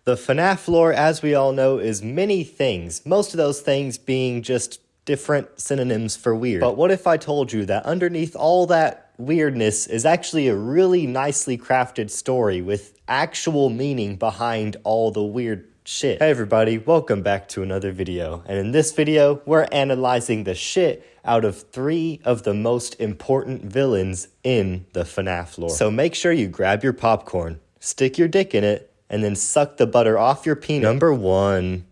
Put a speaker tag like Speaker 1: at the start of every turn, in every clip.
Speaker 1: The FNaF lore, as we all know, is many things, most of those things being just different synonyms for weird. But what if I told you that underneath all that weirdness is actually a really nicely crafted story with actual meaning behind all the weird shit? Hey everybody, welcome back to another video. And in this video, we're analyzing the shit out of 3 of the most important villains in the FNaF lore. So make sure you grab your popcorn, stick your dick in it, and then suck the butter off your peanut. Number 1,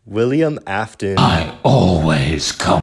Speaker 1: William Afton.
Speaker 2: I always come.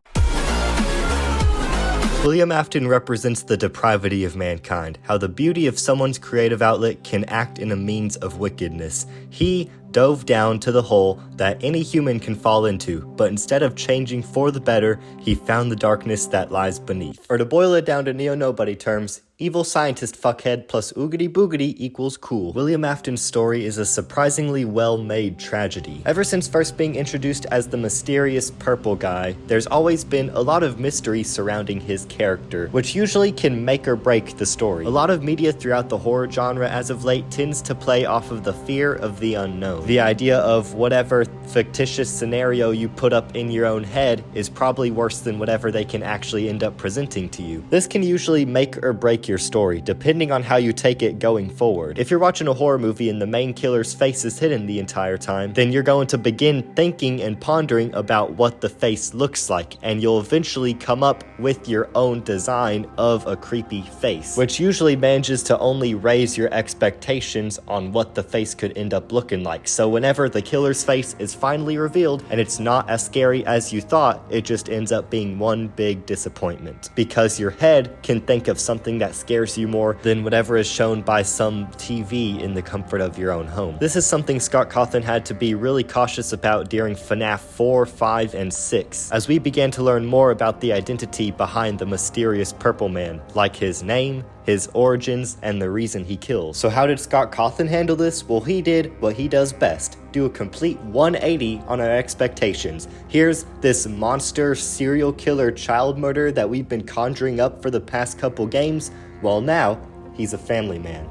Speaker 1: William Afton represents the depravity of mankind, how the beauty of someone's creative outlet can act in a means of wickedness. He dove down to the hole that any human can fall into, but instead of changing for the better, he found the darkness that lies beneath. Or to boil it down to neo-nobody terms, evil scientist fuckhead plus oogity boogity equals cool. William Afton's story is a surprisingly well-made tragedy. Ever since first being introduced as the mysterious purple guy, there's always been a lot of mystery surrounding his character, which usually can make or break the story. A lot of media throughout the horror genre as of late tends to play off of the fear of the unknown. The idea of whatever fictitious scenario you put up in your own head is probably worse than whatever they can actually end up presenting to you. This can usually make or break your story, depending on how you take it going forward. If you're watching a horror movie and the main killer's face is hidden the entire time, then you're going to begin thinking and pondering about what the face looks like, and you'll eventually come up with your own design of a creepy face, which usually manages to only raise your expectations on what the face could end up looking like. So whenever the killer's face is finally revealed and it's not as scary as you thought, it just ends up being one big disappointment, because your head can think of something that scares you more than whatever is shown by some TV in the comfort of your own home. This is something Scott Cawthon had to be really cautious about during FNaF 4, 5, and 6, as we began to learn more about the identity behind the mysterious purple man, like his name, his origins, and the reason he kills. So how did Scott Cawthon handle this? Well, he did what he does best: do a complete 180 on our expectations. Here's this monster serial killer child murderer that we've been conjuring up for the past couple games. Well, now he's a family man.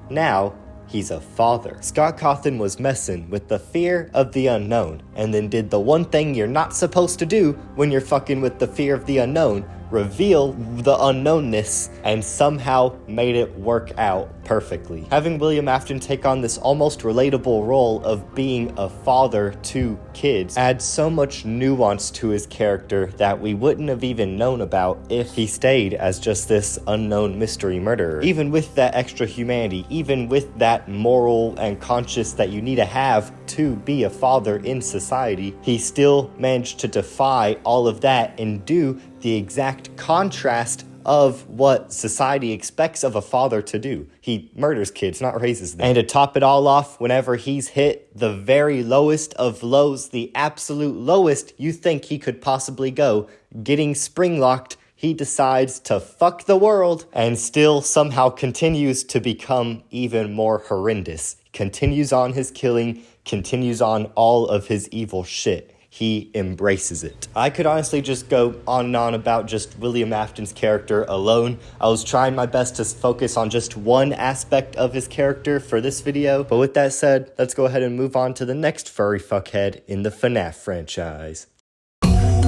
Speaker 1: Now he's a father. Scott Cawthon was messing with the fear of the unknown, and then did the one thing you're not supposed to do when you're fucking with the fear of the unknown: reveal the unknownness, and somehow made it work out perfectly. Having William Afton take on this almost relatable role of being a father to kids adds so much nuance to his character that we wouldn't have even known about if he stayed as just this unknown mystery murderer. Even with that extra humanity, even with that moral and conscience that you need to have to be a father in society, he still managed to defy all of that and do the exact contrast of what society expects of a father to do. He murders kids, not raises them. And to top it all off, whenever he's hit the very lowest of lows, the absolute lowest you think he could possibly go, getting spring-locked, he decides to fuck the world and still somehow continues to become even more horrendous. Continues on his killing, continues on all of his evil shit. He embraces it. I could honestly just go on and on about just William Afton's character alone. I was trying my best to focus on just one aspect of his character for this video. But with that said, let's go ahead and move on to the next furry fuckhead in the FNaF franchise.
Speaker 2: I'm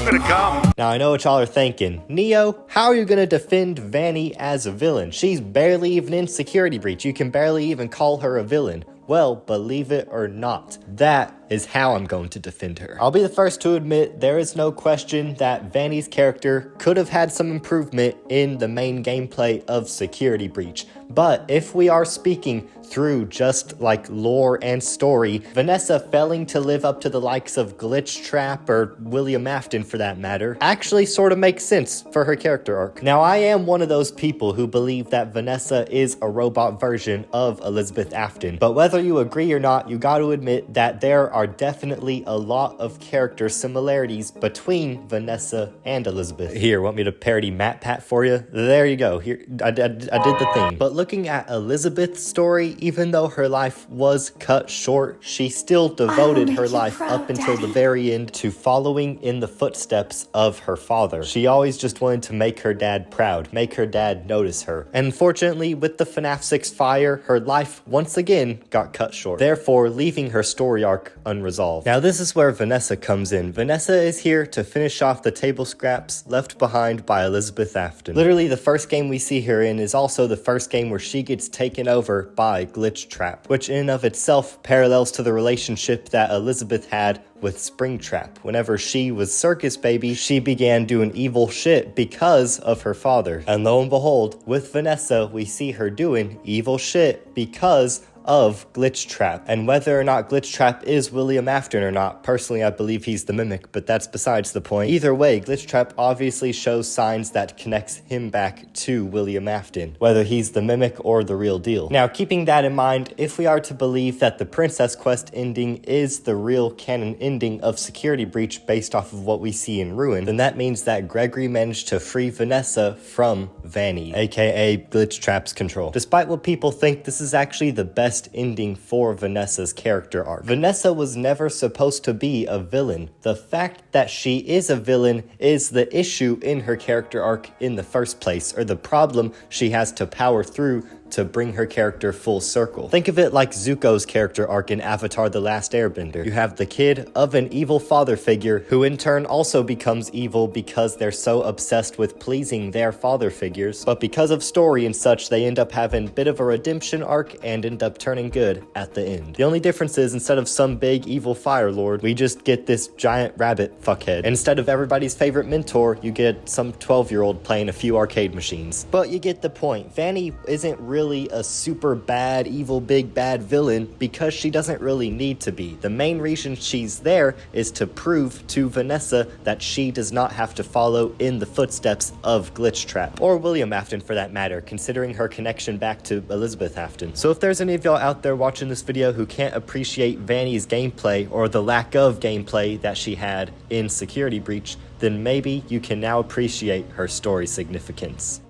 Speaker 2: gonna come.
Speaker 1: Now, I know what y'all are thinking. Neo, how are you gonna defend Vanny as a villain? She's barely even in Security Breach. You can barely even call her a villain. Well, believe it or not, that is how I'm going to defend her. I'll be the first to admit there is no question that Vanny's character could have had some improvement in the main gameplay of Security Breach. But if we are speaking through just like lore and story, Vanessa failing to live up to the likes of Glitchtrap or William Afton for that matter actually sort of makes sense for her character arc. Now, I am one of those people who believe that Vanessa is a robot version of Elizabeth Afton, but whether you agree or not, you got to admit that there are definitely a lot of character similarities between Vanessa and Elizabeth. Here, want me to parody Matt Pat for you? There you go. Here, I did the thing. But looking at Elizabeth's story, even though her life was cut short, she still devoted her life up until the very end to following in the footsteps of her father. She always just wanted to make her dad proud, make her dad notice her. And unfortunately, with the FNaF 6 fire, her life once again got cut short, therefore leaving her story arc unresolved. Now this is where Vanessa comes in. Vanessa is here to finish off the table scraps left behind by Elizabeth Afton. Literally the first game we see her in is also the first game where she gets taken over by Glitchtrap, which in and of itself parallels to the relationship that Elizabeth had with Springtrap. Whenever she was Circus Baby, she began doing evil shit because of her father. And lo and behold, with Vanessa, we see her doing evil shit because of Glitchtrap. And whether or not Glitchtrap is William Afton or not, personally I believe he's the Mimic, but that's besides the point. Either way, Glitchtrap obviously shows signs that connects him back to William Afton, whether he's the Mimic or the real deal. Now, keeping that in mind, if we are to believe that the Princess Quest ending is the real canon ending of Security Breach based off of what we see in Ruin, then that means that Gregory managed to free Vanessa from Vanny, aka Glitchtrap's control. Despite what people think, this is actually the best ending for Vanessa's character arc. Vanessa was never supposed to be a villain. The fact that she is a villain is the issue in her character arc in the first place, or the problem she has to power through to bring her character full circle. Think of it like Zuko's character arc in Avatar: The Last Airbender. You have the kid of an evil father figure who in turn also becomes evil because they're so obsessed with pleasing their father figures, but because of story and such, they end up having a bit of a redemption arc and end up turning good at the end. The only difference is instead of some big evil fire lord, we just get this giant rabbit fuckhead. And instead of everybody's favorite mentor, you get some 12-year-old playing a few arcade machines. But you get the point. Vanny isn't really a super bad, evil, big bad villain because she doesn't really need to be. The main reason she's there is to prove to Vanessa that she does not have to follow in the footsteps of Glitchtrap, or William Afton for that matter, considering her connection back to Elizabeth Afton. So if there's any of y'all out there watching this video who can't appreciate Vanny's gameplay or the lack of gameplay that she had in Security Breach, then maybe you can now appreciate her story significance.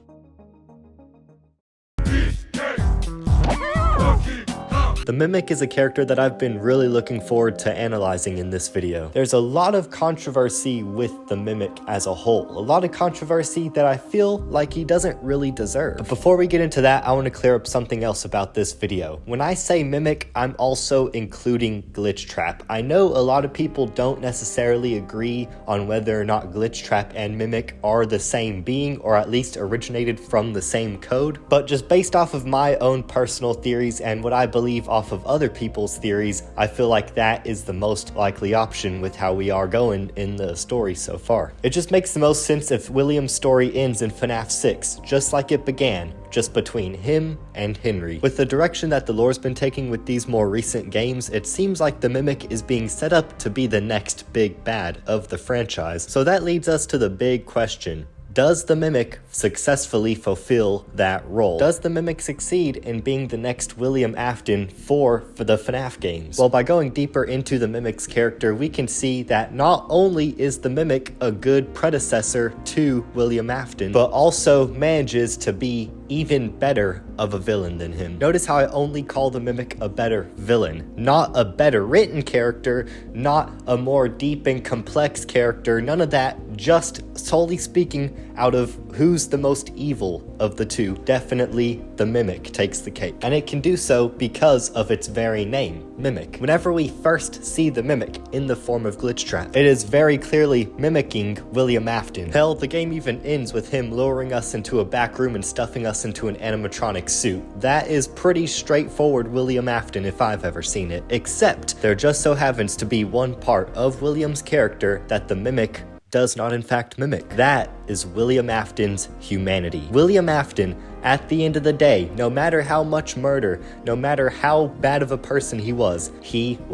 Speaker 1: The Mimic is a character that I've been really looking forward to analyzing in this video. There's a lot of controversy with the Mimic as a whole. A lot of controversy that I feel like he doesn't really deserve. But before we get into that, I want to clear up something else about this video. When I say Mimic, I'm also including Glitchtrap. I know a lot of people don't necessarily agree on whether or not Glitchtrap and Mimic are the same being, or at least originated from the same code, but just based off of my own personal theories and what I believe off of other people's theories, I feel like that is the most likely option with how we are going in the story so far. It just makes the most sense if William's story ends in FNaF 6, just like it began, just between him and Henry. With the direction that the lore's been taking with these more recent games, it seems like the Mimic is being set up to be the next big bad of the franchise. So that leads us to the big question. Does the Mimic successfully fulfill that role? Does the Mimic succeed in being the next William Afton for the FNaF games? Well, by going deeper into the Mimic's character, we can see that not only is the Mimic a good predecessor to William Afton, but also manages to be even better of a villain than him. Notice how I only call the Mimic a better villain, not a better written character, not a more deep and complex character, none of that, just solely speaking out of who's the most evil of the two. Definitely the Mimic takes the cake, and it can do so because of its very name, Mimic. Whenever we first see the Mimic in the form of Glitchtrap, it is very clearly mimicking William Afton. Hell, the game even ends with him luring us into a back room and stuffing us into an animatronic suit. That is pretty straightforward William Afton if I've ever seen it, except there just so happens to be one part of William's character that the Mimic does not in fact mimic. That is William Afton's humanity. William Afton At the end of the day, no matter how much murder, no matter how bad of a person he was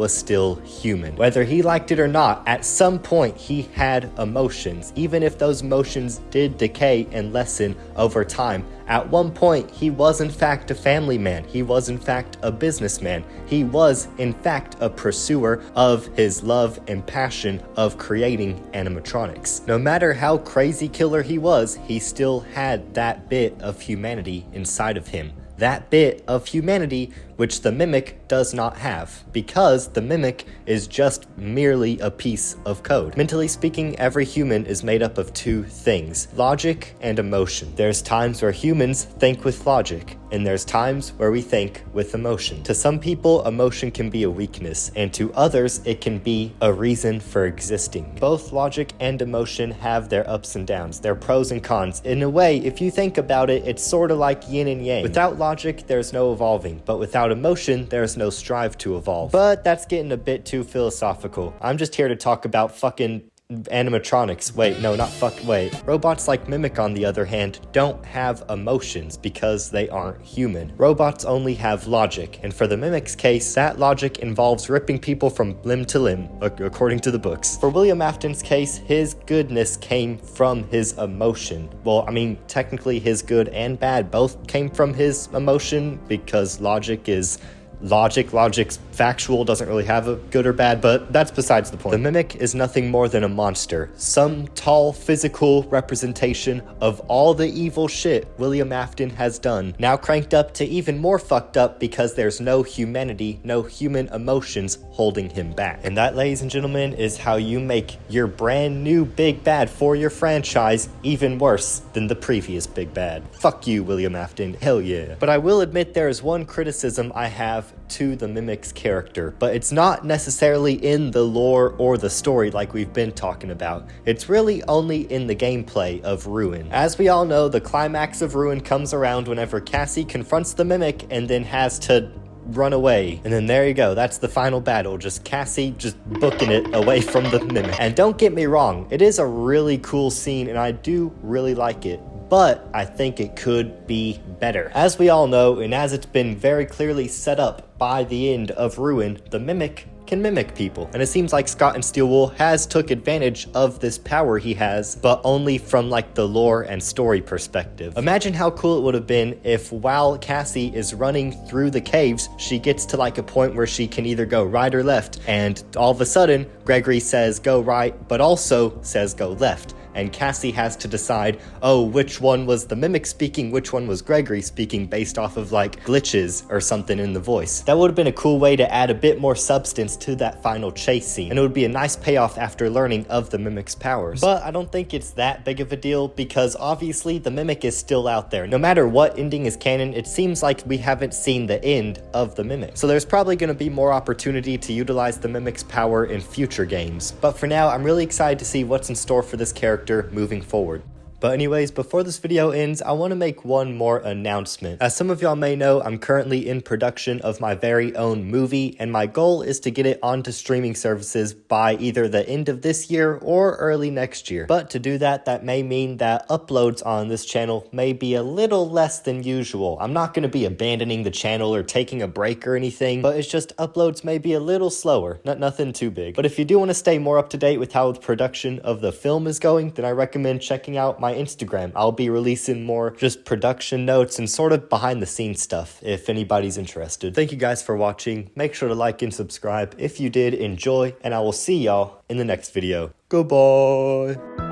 Speaker 1: still human. Whether he liked it or not, at some point he had emotions, even if those emotions did decay and lessen over time. At one point, he was in fact a family man. He was in fact a businessman. He was in fact a pursuer of his love and passion of creating animatronics. No matter how crazy killer he was, he still had that bit of humanity inside of him. That bit of humanity which the Mimic does not have, because the Mimic is just merely a piece of code. Mentally speaking, every human is made up of two things: logic and emotion. There's times where humans think with logic, and there's times where we think with emotion. To some people, emotion can be a weakness, and to others, it can be a reason for existing. Both logic and emotion have their ups and downs, their pros and cons. In a way, if you think about it, it's sort of like yin and yang. Without logic, there's no evolving, but without emotion, there's no strive to evolve. But that's getting a bit too philosophical. I'm just here to talk about fucking animatronics. Robots like Mimic, on the other hand, don't have emotions because they aren't human. Robots only have logic, and for the Mimic's case, that logic involves ripping people from limb to limb, according to the books. For William Afton's case, his goodness came from his emotion. Well, I mean, technically his good and bad both came from his emotion, because logic's factual, doesn't really have a good or bad, but that's besides the point. The Mimic is nothing more than a monster, some tall physical representation of all the evil shit William Afton has done, now cranked up to even more fucked up because there's no humanity, no human emotions holding him back. And that, ladies and gentlemen, is how you make your brand new big bad for your franchise even worse than the previous big bad. Fuck you, William Afton, hell yeah. But I will admit there is one criticism I have to the Mimic's character, but it's not necessarily in the lore or the story like we've been talking about. It's really only in the gameplay of Ruin. As we all know, the climax of Ruin comes around whenever Cassie confronts the Mimic and then has to run away. And then there you go, that's the final battle, just Cassie just booking it away from the Mimic. And don't get me wrong, it is a really cool scene and I do really like it, but I think it could be better. As we all know, and as it's been very clearly set up by the end of Ruin, the Mimic can mimic people. And it seems like Scott and Steelwool has took advantage of this power he has, but only from like the lore and story perspective. Imagine how cool it would have been if while Cassie is running through the caves, she gets to like a point where she can either go right or left, and all of a sudden, Gregory says go right, but also says go left. And Cassie has to decide, oh, which one was the Mimic speaking, which one was Gregory speaking, based off of like glitches or something in the voice. That would have been a cool way to add a bit more substance to that final chase scene, and it would be a nice payoff after learning of the Mimic's powers. But I don't think it's that big of a deal, because obviously the Mimic is still out there. No matter what ending is canon, it seems like we haven't seen the end of the Mimic. So there's probably going to be more opportunity to utilize the Mimic's power in future games. But for now, I'm really excited to see what's in store for this character moving forward. But anyways, before this video ends, I want to make one more announcement. As some of y'all may know, I'm currently in production of my very own movie, and my goal is to get it onto streaming services by either the end of this year or early next year. But to do that, that may mean that uploads on this channel may be a little less than usual. I'm not going to be abandoning the channel or taking a break or anything, but it's just uploads may be a little slower, nothing too big. But if you do want to stay more up to date with how the production of the film is going, then I recommend checking out my Instagram. I'll be releasing more just production notes and sort of behind the scenes stuff if anybody's interested. Thank you guys for watching. Make sure to like and subscribe if you did enjoy, and I will see y'all in the next video. Goodbye.